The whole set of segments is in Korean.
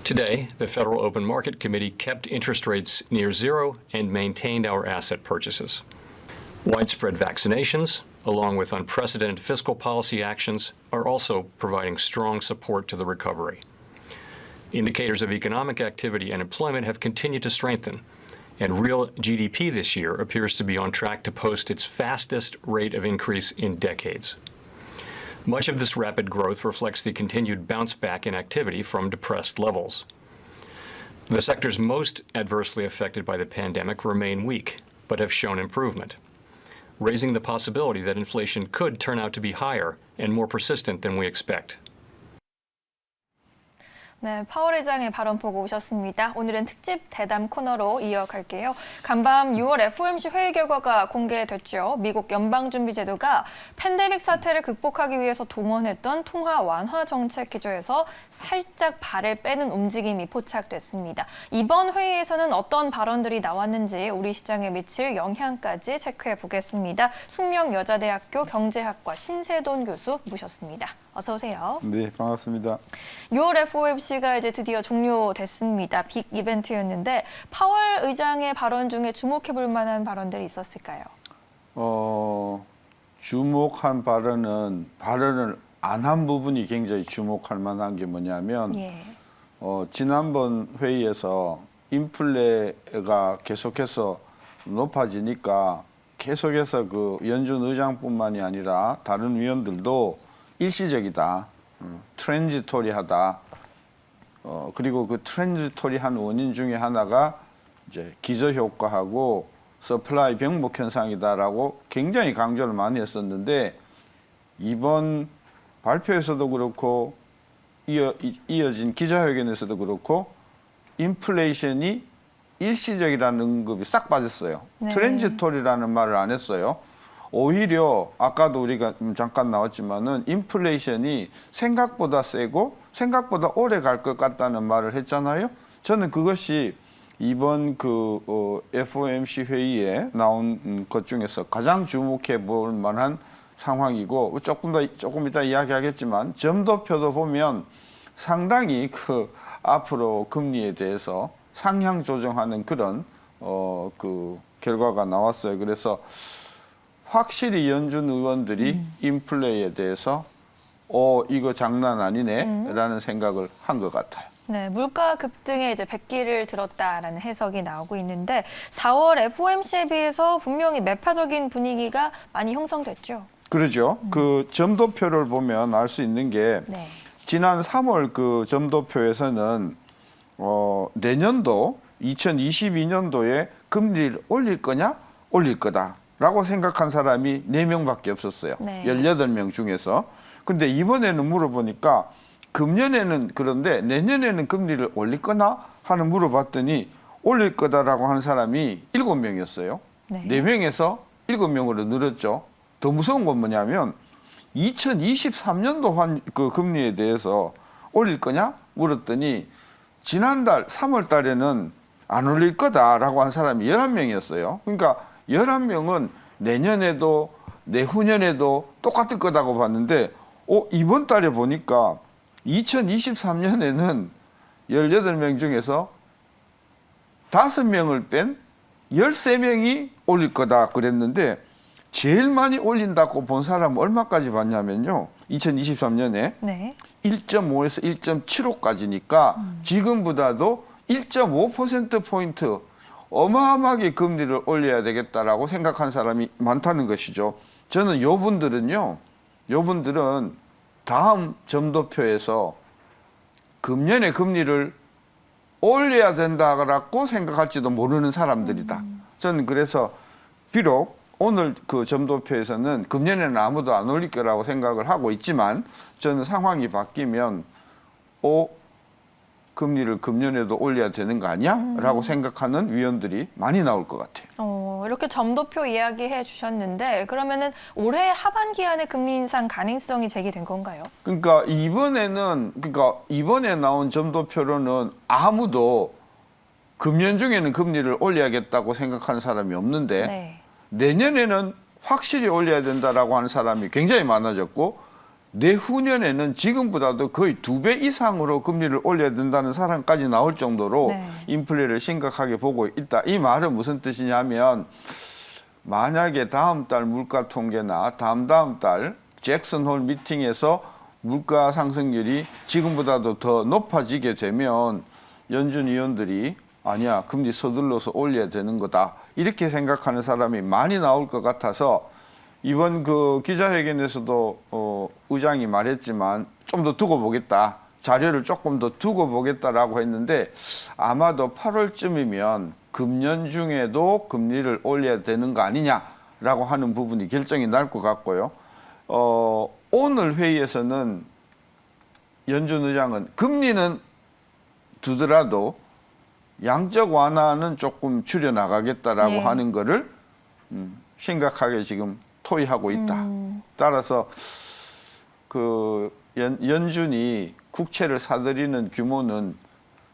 Today, the Federal Open Market Committee kept interest rates near zero and maintained our asset purchases. Widespread vaccinations, along with unprecedented fiscal policy actions, are also providing strong support to the recovery. Indicators of economic activity and employment have continued to strengthen, and real GDP this year appears to be on track to post its fastest rate of increase in decades. Much of this rapid growth reflects the continued bounce back in activity from depressed levels. The sectors most adversely affected by the pandemic remain weak, but have shown improvement, raising the possibility that inflation could turn out to be higher and more persistent than we expect. 네, 파월 의장의 발언 보고 오셨습니다. 오늘은 특집 대담 코너로 이어갈게요. 간밤 6월 FOMC 회의 결과가 공개됐죠. 미국 연방준비제도가 팬데믹 사태를 극복하기 위해서 동원했던 통화 완화 정책 기조에서 살짝 발을 빼는 움직임이 포착됐습니다. 이번 회의에서는 어떤 발언들이 나왔는지 우리 시장에 미칠 영향까지 체크해 보겠습니다. 숙명여자대학교 경제학과 신세돈 교수 모셨습니다. 어서 오세요. 네, 반갑습니다. 6월 FOMC가 이제 드디어 종료됐습니다. 빅 이벤트였는데 파월 의장의 발언 중에 주목해 볼 만한 발언들이 있었을까요? 주목한 발언을 안 한 부분이 굉장히 주목할 만한 게 뭐냐면 지난번 회의에서 인플레가 계속해서 높아지니까 계속해서 그 연준 의장뿐만이 아니라 다른 위원들도 일시적이다, 트랜지토리하다. 그리고 그 트랜지토리한 원인 중에 하나가 이제 기저효과하고 서플라이 병목 현상이다라고 굉장히 강조를 많이 했었는데 이번 발표에서도 그렇고 이어진 기자회견에서도 그렇고 인플레이션이 일시적이라는 언급이 싹 빠졌어요. 네. 트랜지토리라는 말을 안 했어요. 오히려 아까도 우리가 잠깐 나왔지만은 인플레이션이 생각보다 세고 생각보다 오래 갈 것 같다는 말을 했잖아요. 저는 그것이 이번 FOMC 회의에 나온 것 중에서 가장 주목해 볼 만한 상황이고 조금 이따 이야기하겠지만 점도표도 보면 상당히 앞으로 금리에 대해서 상향 조정하는 그런 결과가 나왔어요. 그래서 확실히 연준 의원들이 인플레이에 대해서 이거 장난 아니네 라는 생각을 한 것 같아요. 네, 물가 급등에 이제 백기를 들었다라는 해석이 나오고 있는데 4월 FOMC에 비해서 분명히 매파적인 분위기가 많이 형성됐죠. 그러죠. 그 점도표를 보면 알 수 있는 게 지난 3월 그 점도표에서는 내년도 2022년도에 금리를 올릴 거냐? 올릴 거다. 라고 생각한 사람이 4명밖에 없었어요. 18명 중에서. 근데 이번에는 물어보니까 금년에는 그런데 내년에는 금리를 올릴 거나 하는 물어봤더니 올릴 거다라고 하는 사람이 7명이었어요. 4명에서 7명으로 늘었죠. 더 무서운 건 뭐냐면 2023년도 그 금리에 대해서 올릴 거냐 물었더니 지난달 3월 달에는 안 올릴 거다라고 한 사람이 11명이었어요. 그러니까 11명은 내년에도 내후년에도 똑같을 거다고 봤는데 이번 달에 보니까 2023년에는 18명 중에서 5명을 뺀 13명이 올릴 거다 그랬는데 제일 많이 올린다고 본 사람은 얼마까지 봤냐면요. 2023년에 1.5에서 1.75까지니까 지금보다도 1.5%포인트 어마어마하게 금리를 올려야 되겠다라고 생각한 사람이 많다는 것이죠. 저는 요분들은 다음 점도표에서 금년에 금리를 올려야 된다고 생각할지도 모르는 사람들이다. 저는 그래서 비록 오늘 그 점도표에서는 금년에는 아무도 안 올릴 거라고 생각을 하고 있지만 저는 상황이 바뀌면 금리를 금년에도 올려야 되는 거 아니야? 라고 생각하는 위원들이 많이 나올 것 같아요. 이렇게 점도표 이야기해 주셨는데 그러면은 올해 하반기 안에 금리 인상 가능성이 제기된 건가요? 그러니까 이번에 나온 점도표로는 아무도 금년 중에는 금리를 올려야겠다고 생각하는 사람이 없는데 내년에는 확실히 올려야 된다라고 하는 사람이 굉장히 많아졌고 내후년에는 지금보다도 거의 2배 이상으로 금리를 올려야 된다는 사람까지 나올 정도로 네. 인플레를 심각하게 보고 있다. 이 말은 무슨 뜻이냐면 만약에 다음 달 물가 통계나 다음 달 잭슨홀 미팅에서 물가 상승률이 지금보다도 더 높아지게 되면 연준 위원들이 아니야, 금리 서둘러서 올려야 되는 거다. 이렇게 생각하는 사람이 많이 나올 것 같아서 이번 그 기자회견에서도 의장이 말했지만 좀 더 두고 보겠다. 자료를 조금 더 두고 보겠다라고 했는데 아마도 8월쯤이면 금년 중에도 금리를 올려야 되는 거 아니냐라고 하는 부분이 결정이 날 것 같고요. 오늘 회의에서는 연준 의장은 금리는 두더라도 양적 완화는 조금 줄여 나가겠다라고 네. 하는 거를 심각하게 지금 토의하고 있다. 따라서 그 연준이 국채를 사들이는 규모는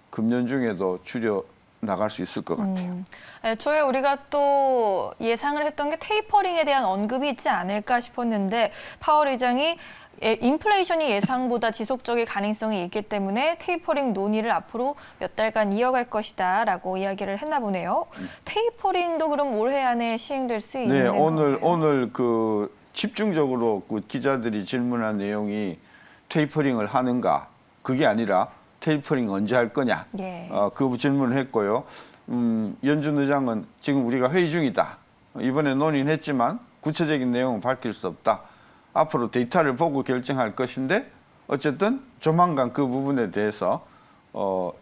금년 중에도 줄여 나갈 수 있을 것 같아요. 애초에 우리가 또 예상을 했던 게 테이퍼링에 대한 언급이 있지 않을까 싶었는데 파월 의장이 인플레이션이 예상보다 지속적일 가능성이 있기 때문에 테이퍼링 논의를 앞으로 몇 달간 이어갈 것이다라고 이야기를 했나 보네요. 테이퍼링도 그럼 올해 안에 시행될 수 있는 네, 건가요? 오늘 그 집중적으로 그 기자들이 질문한 내용이 테이퍼링을 하는가? 그게 아니라 테이퍼링 언제 할 거냐? 예. 그 질문을 했고요. 연준 의장은 지금 우리가 회의 중이다. 이번에 논의는 했지만 구체적인 내용은 밝힐 수 없다. 앞으로 데이터를 보고 결정할 것인데 어쨌든 조만간 그 부분에 대해서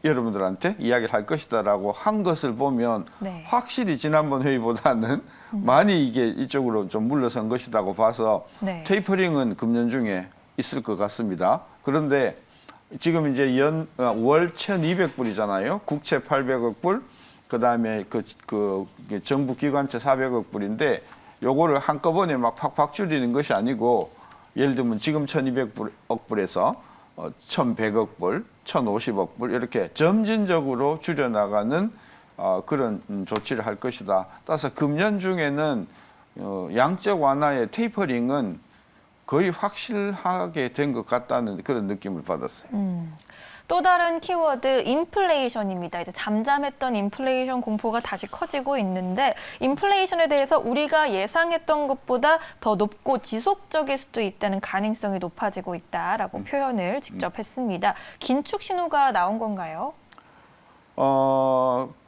여러분들한테 이야기를 할 것이다라고 한 것을 보면 네. 확실히 지난번 회의보다는 많이 이게 이쪽으로 좀 물러선 것이라고 봐서 네. 테이퍼링은 금년 중에 있을 것 같습니다. 그런데 지금 이제 월 1,200불이잖아요. 국채 800억 불, 그다음에 그 정부 기관채 400억 불인데 요거를 한꺼번에 막 팍팍 줄이는 것이 아니고 예를 들면 지금 1,200억 불에서 1,100억 불, 1,050억 불 이렇게 점진적으로 줄여나가는 그런 조치를 할 것이다. 따라서 금년 중에는 양적 완화의 테이퍼링은 거의 확실하게 된 것 같다는 그런 느낌을 받았어요. 또 다른 키워드 인플레이션입니다. 이제 잠잠했던 인플레이션 공포가 다시 커지고 있는데 인플레이션에 대해서 우리가 예상했던 것보다 더 높고 지속적일 수도 있다는 가능성이 높아지고 있다라고 표현을 직접 했습니다. 긴축 신호가 나온 건가요?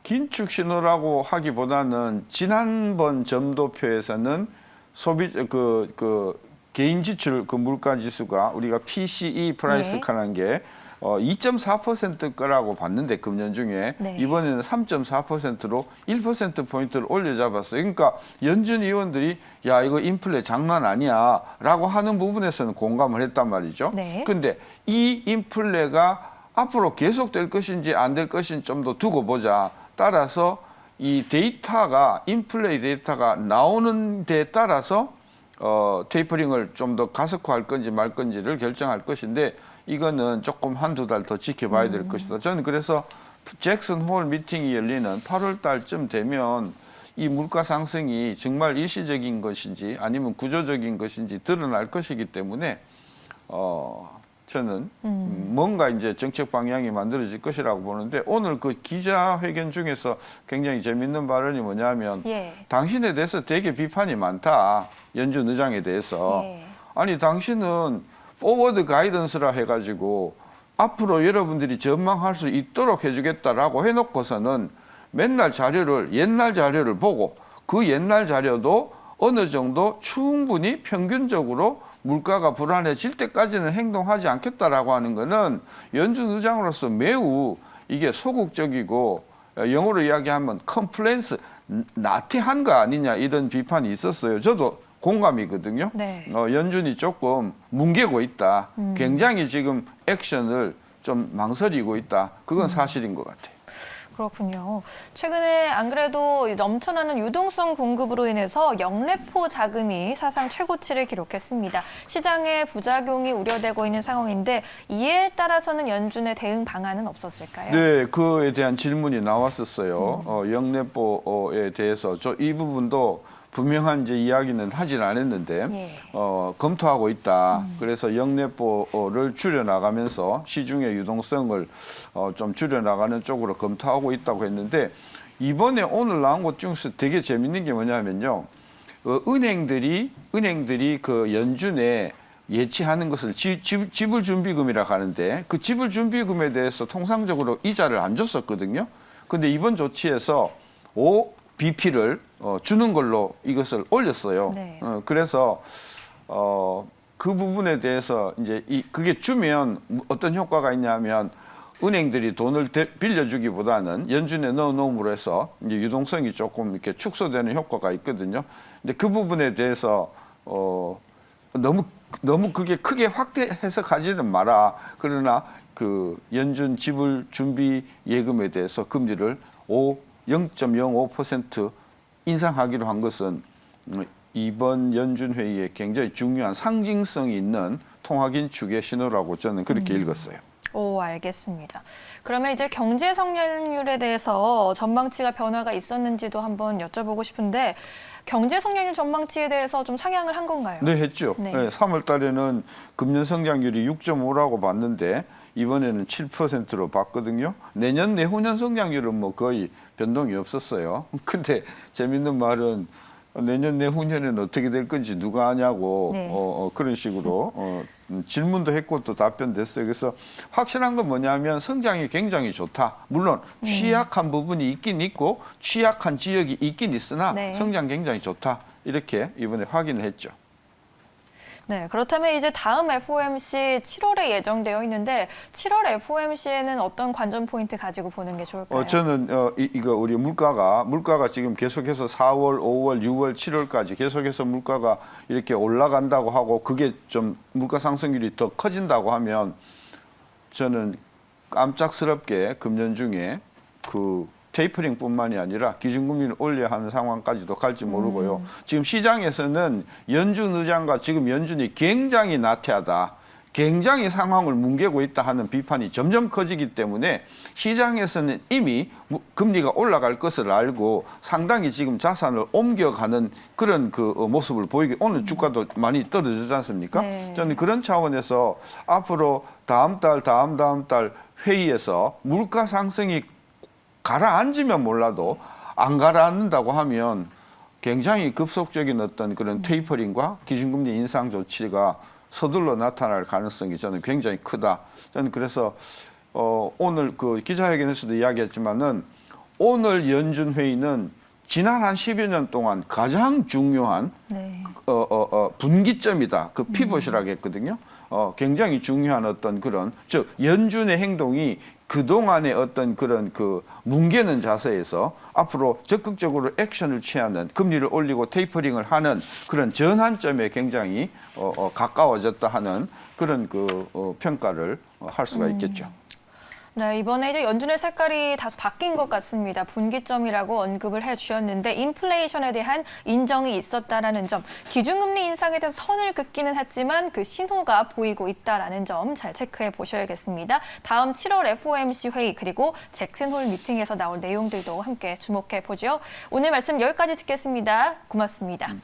긴축 신호라고 하기보다는 지난번 점도표에서는 개인 지출 그 물가 지수가 우리가 PCE 프라이스라는 게 2.4% 거라고 봤는데 금년 중에 네. 이번에는 3.4%로 1%포인트를 올려잡았어요. 그러니까 연준 위원들이 야 이거 인플레 장난 아니야라고 하는 부분에서는 공감을 했단 말이죠. 네. 근데 이 인플레가 앞으로 계속될 것인지 안 될 것인지 좀 더 두고 보자. 따라서 이 데이터가 인플레 데이터가 나오는 데에 따라서 테이퍼링을 좀 더 가속화할 건지 말 건지를 결정할 것인데 이거는 조금 한두 달 더 지켜봐야 될 것이다. 저는 그래서 잭슨 홀 미팅이 열리는 8월 달쯤 되면 이 물가 상승이 정말 일시적인 것인지 아니면 구조적인 것인지 드러날 것이기 때문에 저는 뭔가 이제 정책 방향이 만들어질 것이라고 보는데 오늘 그 기자회견 중에서 굉장히 재밌는 발언이 뭐냐면 예. 당신에 대해서 되게 비판이 많다. 연준 의장에 대해서. 예. 아니 당신은 포워드 가이던스라 해가지고 앞으로 여러분들이 전망할 수 있도록 해주겠다라고 해놓고서는 맨날 옛날 자료를 보고 그 옛날 자료도 어느 정도 충분히 평균적으로 물가가 불안해질 때까지는 행동하지 않겠다라고 하는 거는 연준 의장으로서 매우 이게 소극적이고 영어로 이야기하면 컴플레인스 나태한 거 아니냐 이런 비판이 있었어요. 저도 공감이거든요. 네. 연준이 조금 뭉개고 있다. 굉장히 지금 액션을 좀 망설이고 있다. 그건 사실인 것 같아요. 그렇군요. 최근에 안 그래도 넘쳐나는 유동성 공급으로 인해서 영래포 자금이 사상 최고치를 기록했습니다. 시장의 부작용이 우려되고 있는 상황인데 이에 따라서는 연준의 대응 방안은 없었을까요? 네, 그에 대한 질문이 나왔었어요. 영래포에 대해서 이 부분도 분명한 이제 이야기는 하질 않았는데 예. 검토하고 있다. 그래서 영내보를 줄여나가면서 시중의 유동성을 좀 줄여나가는 쪽으로 검토하고 있다고 했는데 이번에 오늘 나온 것 중에서 되게 재밌는 게 뭐냐면요. 은행들이 그 연준에 예치하는 것을 지불준비금이라고 하는데 그 지불준비금에 대해서 통상적으로 이자를 안 줬었거든요. 근데 이번 조치에서 5bp를 주는 걸로 이것을 올렸어요. 네. 그래서 그 부분에 대해서 이제 그게 주면 어떤 효과가 있냐면 은행들이 돈을 빌려주기보다는 연준에 넣어놓음으로 해서 이제 유동성이 조금 이렇게 축소되는 효과가 있거든요. 근데 그 부분에 대해서 너무 그게 크게 확대해서 가지는 마라. 그러나 그 연준 지불 준비 예금에 대해서 금리를 0.05% 인상하기로 한 것은 이번 연준 회의에 굉장히 중요한 상징성이 있는 통화긴축의 신호라고 저는 그렇게 읽었어요. 오, 알겠습니다. 그러면 이제 경제 성장률에 대해서 전망치가 변화가 있었는지도 한번 여쭤보고 싶은데 경제 성장률 전망치에 대해서 좀 상향을 한 건가요? 네, 했죠. 네. 네, 3월 달에는 금년 성장률이 6.5라고 봤는데 이번에는 7%로 봤거든요. 내년 내후년 성장률은 뭐 거의 변동이 없었어요. 근데 재밌는 말은 내년 내후년에는 어떻게 될 건지 누가 아냐고 네. 그런 식으로 질문도 했고 또 답변됐어요. 그래서 확실한 건 뭐냐면 성장이 굉장히 좋다. 물론 취약한 부분이 있긴 있고 취약한 지역이 있긴 있으나 네. 성장 굉장히 좋다. 이렇게 이번에 확인을 했죠. 네, 그렇다면 이제 다음 FOMC 7월에 예정되어 있는데 7월 FOMC에는 어떤 관전 포인트 가지고 보는 게 좋을까요? 저는 이거 우리 물가가 지금 계속해서 4월, 5월, 6월, 7월까지 계속해서 물가가 이렇게 올라간다고 하고 그게 좀 물가 상승률이 더 커진다고 하면 저는 깜짝스럽게 금년 중에 그 테이퍼링뿐만이 아니라 기준금리를 올려야 하는 상황까지도 갈지 모르고요. 지금 시장에서는 연준 의장과 지금 연준이 굉장히 나태하다. 굉장히 상황을 뭉개고 있다 하는 비판이 점점 커지기 때문에 시장에서는 이미 금리가 올라갈 것을 알고 상당히 지금 자산을 옮겨가는 그런 그 모습을 보이게 오늘 주가도 많이 떨어지지 않습니까? 네. 저는 그런 차원에서 앞으로 다음 달, 다음 달 회의에서 물가 상승이 가라앉으면 몰라도 안 가라앉는다고 하면 굉장히 급속적인 어떤 그런 테이퍼링과 기준금리 인상 조치가 서둘러 나타날 가능성이 저는 굉장히 크다. 저는 그래서 오늘 그 기자회견에서도 이야기했지만은 오늘 연준 회의는 지난 한 10여 년 동안 가장 중요한 네. 분기점이다. 그 피벗이라고 했거든요. 굉장히 중요한 어떤 그런 즉 연준의 행동이 그동안의 어떤 그런 그 뭉개는 자세에서 앞으로 적극적으로 액션을 취하는 금리를 올리고 테이퍼링을 하는 그런 전환점에 굉장히 가까워졌다 하는 그런 그 평가를 할 수가 있겠죠. 네, 이번에 이제 연준의 색깔이 다소 바뀐 것 같습니다. 분기점이라고 언급을 해주셨는데 인플레이션에 대한 인정이 있었다라는 점, 기준금리 인상에 대해서 선을 긋기는 했지만 그 신호가 보이고 있다라는 점 잘 체크해 보셔야겠습니다. 다음 7월 FOMC 회의 그리고 잭슨홀 미팅에서 나올 내용들도 함께 주목해 보죠. 오늘 말씀 여기까지 듣겠습니다. 고맙습니다. 네.